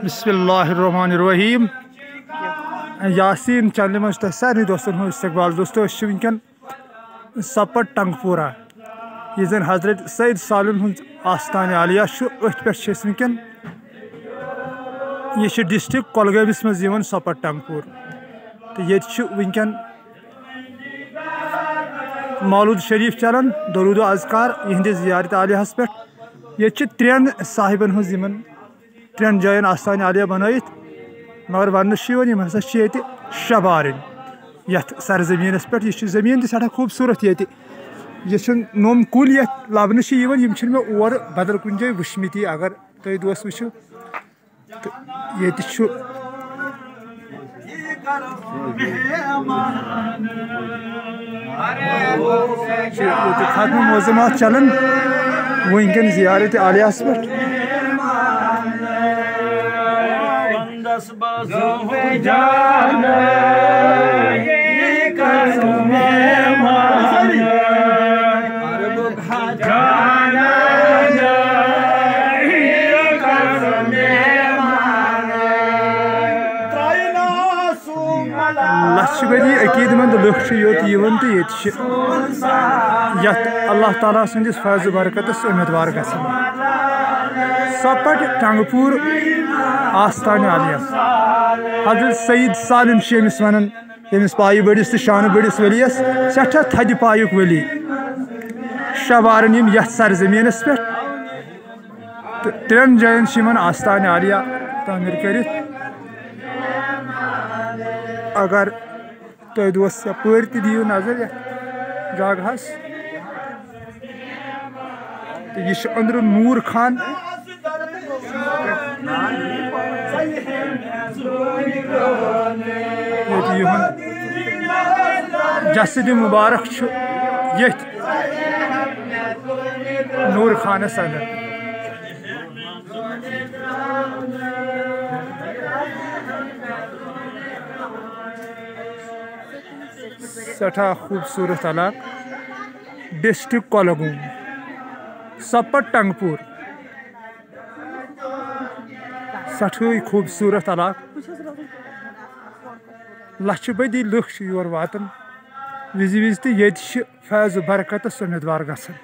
बिस्मिल्लाहिर्रहमानिर्रहीम। यासीन चैनल में सारे दोस्तों को इस्तकबाल। दोस्तों वनकन सपट टंगपुरा ये जन हजरत सैयद सालिन आस्थान आलिया अथ पे वनकन ये डिस्ट्रिक्ट कोलगमस मज सपट टंगपुर तो ये वनकन मौलूद शरीफ चलान दरूद अज़कार यहंद ज़ियारत आलियास पे ये त्रेन साहिबन त्रेन जायन आस्थान आलिया बनत मगर वन हसा शबारिन ये सरजमीनस पे यह जमीन सठा खूबसूरत ये नोम कुल ये लबन मे और बदल कुन जाए वुचमति अगर तुम दोस्त वो तो ये खत्म मौजमात चलान वनकन ज़ियारत आलियास पे लक्षबदी अकीदमंद लुख योत तो ये अल्लाह ताला सदिस फैज़ बरकतस उम्मीदवार गसन सपट टंगपुर आस्थान आलिया हजरत सईद सालिन यमिस वन यमिस पायु बड़िस तो शान बड़िस वलियस सठा थद पायुक वली शबारन ये सरजमीनस पे त्रेन जायन आस्थान आलिया तामीर कर अगर तुम दोस्त यपर दियो नजर जगहस तो यह अंदर नूर खान जसद मुबारक ये नूर खानस अंदर सठा खूबसूरत इलाक डिस्ट्रिक्ट कोलगम सपट टंगपुर सठे खूबसूरत इलाक लक्षबदी लुख योर वातन विज तो ये फैज़ बरकतस उम्मीदवार गसन।